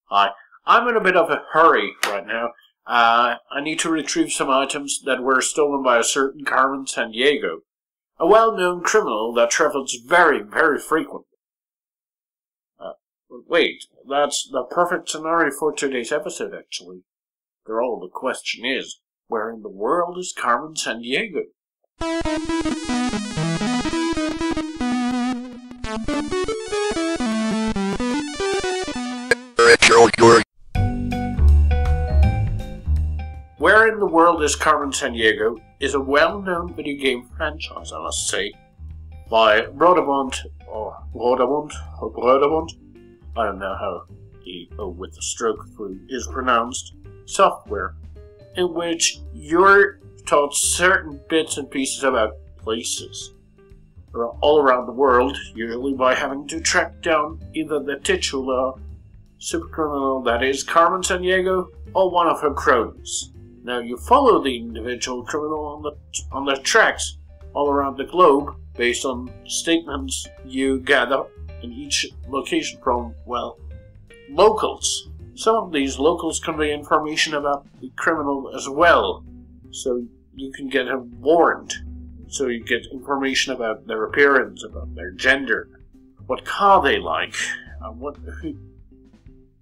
Hi, I'm in a bit of a hurry right now. I need to retrieve some items that were stolen by a certain Carmen Sandiego, a well-known criminal that travels very, very frequently. Wait, that's the perfect scenario for today's episode, actually. After all, the question is, where in the world is Carmen Sandiego? RetroKork. Where in the World is Carmen Sandiego is a well-known video game franchise, I must say, by Broderbund, I don't know how the O with the stroke through is pronounced, software, in which you're taught certain bits and pieces about places all around the world, usually by having to track down either the titular supercriminal that is Carmen Sandiego or one of her cronies. Now you follow the individual criminal on the tracks all around the globe based on statements you gather in each location from, well, locals. Some of these locals convey information about the criminal as well, so you can get a warrant. So you get information about their appearance, about their gender, what car they like,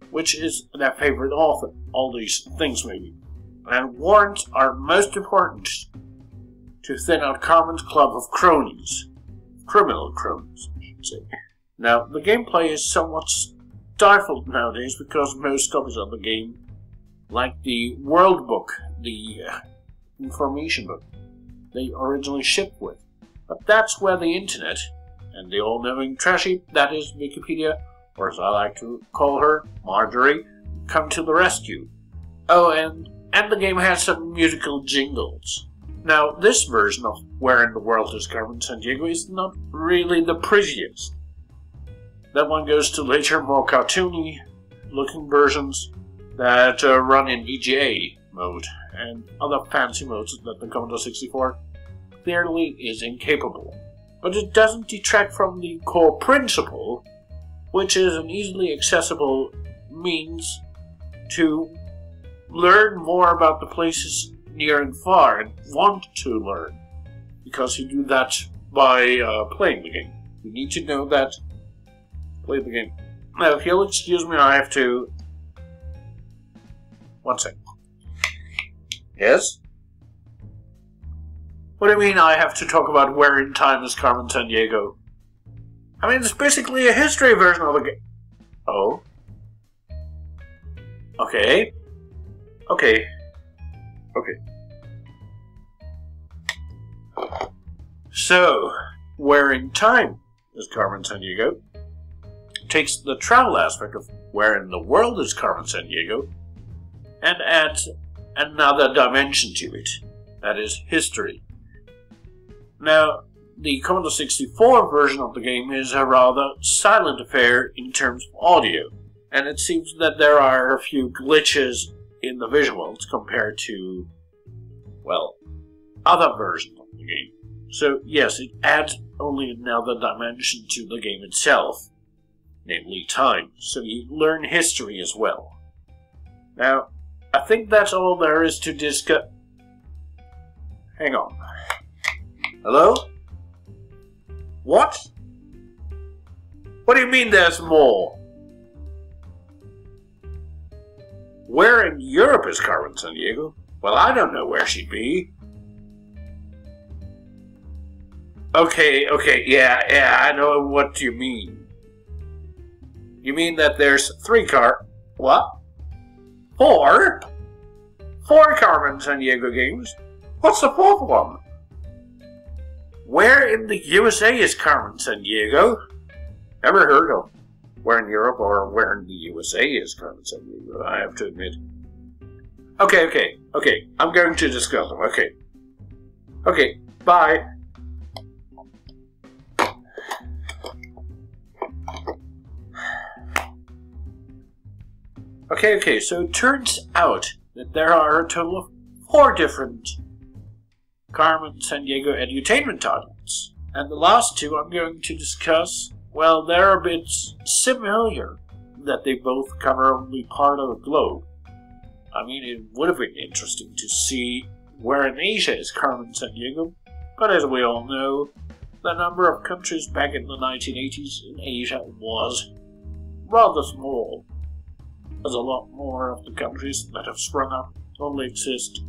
which is their favorite author, all these things maybe. And warrants are most important to thin out Carmen's club of cronies. Criminal cronies, I should say. Now, the gameplay is somewhat stifled nowadays because most copies of the game, like the World Book, the information book, they originally shipped with. But that's where the internet, and the all-knowing trash heap that is Wikipedia, or as I like to call her, Marjorie, come to the rescue. Oh, and the game has some musical jingles. Now, this version of Where in the World is Carmen Sandiego is not really the prettiest. That one goes to later, more cartoony-looking versions that run in VGA mode and other fancy modes that the Commodore 64 clearly is incapable. But it doesn't detract from the core principle, which is an easily accessible means to learn more about the places near and far and want to learn, because you do that by playing the game. You need to know that. Play the game. Now, if you'll excuse me, I have to... One second. Yes? What do you mean I have to talk about where in time is Carmen Sandiego? I mean, it's basically a history version of the game. Oh? Okay. Okay. So, where in time is Carmen Sandiego takes the travel aspect of where in the world is Carmen Sandiego and adds another dimension to it, that is history. Now, the Commodore 64 version of the game is a rather silent affair in terms of audio, and it seems that there are a few glitches in the visuals compared to, well, other versions of the game. So yes, it adds only another dimension to the game itself, namely time, so you learn history as well. Now, I think that's all there is to discuss. Hang on. Hello? What? What do you mean there's more? Where in Europe is Carmen Sandiego? Well, I don't know where she'd be. Okay, yeah, I know what you mean. You mean that there's what? Four Carmen Sandiego games? What's the fourth one? Where in the USA is Carmen Sandiego? Never heard of Where in Europe or Where in the USA is Carmen Sandiego, I have to admit. Okay, I'm going to discuss them, okay, bye. Okay, so it turns out that there are a total of 4 different Carmen Sandiego edutainment titles. And the last 2 I'm going to discuss, well, they're a bit similar that they both cover only part of the globe. I mean, it would have been interesting to see where in Asia is Carmen Sandiego, but as we all know, the number of countries back in the 1980s in Asia was rather small, as a lot more of the countries that have sprung up only exist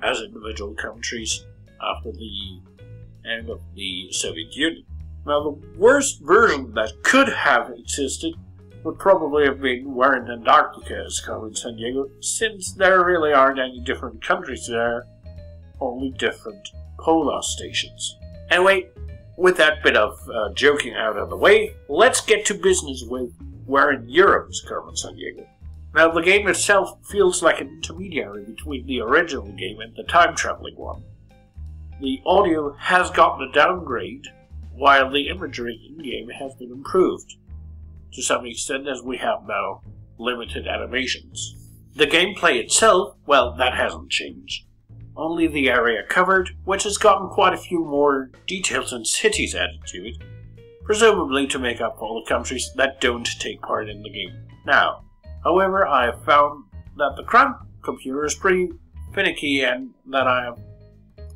as individual countries after the end of the Soviet Union. Now, the worst version that could have existed would probably have been where in Antarctica is Carmen Sandiego, since there really aren't any different countries there, only different polar stations. Anyway, with that bit of joking out of the way, let's get to business with where in Europe is Carmen Sandiego. Now, the game itself feels like an intermediary between the original game and the time-traveling one. The audio has gotten a downgrade, while the imagery in-game has been improved, to some extent, as we have now limited animations. The gameplay itself, well, that hasn't changed. Only the area covered, which has gotten quite a few more details and cities added to it, presumably to make up all the countries that don't take part in the game now. However, I have found that the crime computer is pretty finicky and that I have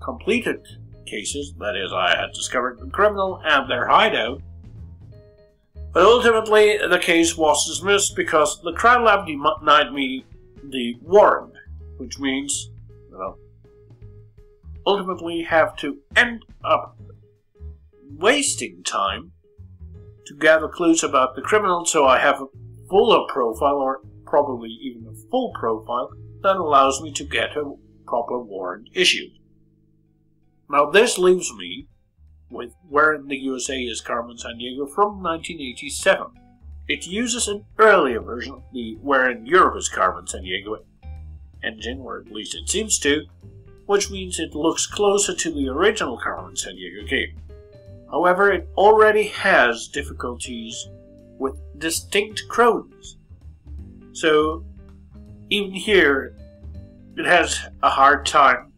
completed cases, that is, I had discovered the criminal and their hideout, but ultimately the case was dismissed because the crime lab denied me the warrant, which means, ultimately have to end up wasting time to gather clues about the criminal, so I have a fuller profile, or probably even a full profile, that allows me to get a proper warrant issued. Now this leaves me with Where in the USA is Carmen Sandiego from 1987. It uses an earlier version of the Where in Europe is Carmen Sandiego engine, or at least it seems to, which means it looks closer to the original Carmen Sandiego game. However, it already has difficulties with distinct cronies. So, even here, it has a hard time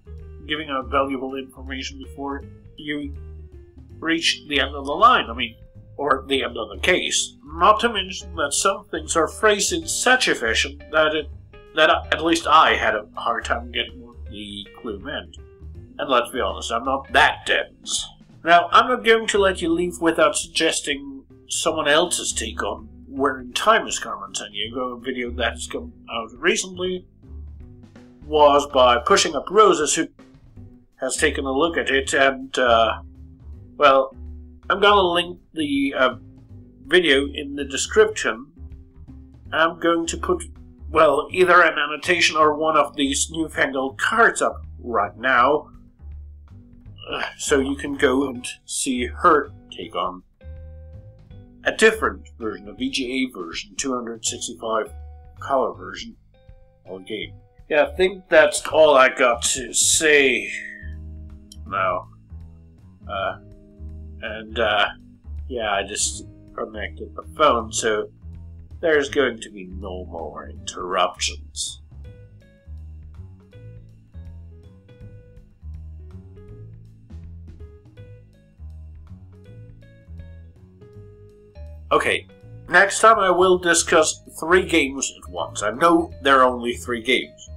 giving out valuable information before you reach the end of the line, or the end of the case. Not to mention that some things are phrased in such a fashion that at least I had a hard time getting the clue meant. And let's be honest, I'm not that dense. Now, I'm not going to let you leave without suggesting someone else's take on Where in Time is Carmen Sandiego. A video that has come out recently was by Pushing Up Roses, who has taken a look at it, and, well, I'm gonna link the video in the description. I'm going to put, well, either an annotation or one of these newfangled cards up right now, so you can go and see her take on a different version, a VGA version, 265 color version of the game. Yeah, I think that's all I got to say now. Yeah, I just connected the phone, so there's going to be no more interruptions. Okay, next time I will discuss 3 games at once. I know there are only 3 games.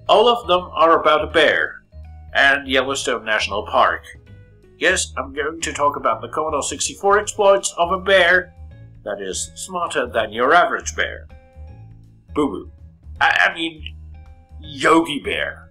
All of them are about a bear and Yellowstone National Park. Yes, I'm going to talk about the Commodore 64 exploits of a bear that is smarter than your average bear. Boo-boo. I mean, Yogi Bear.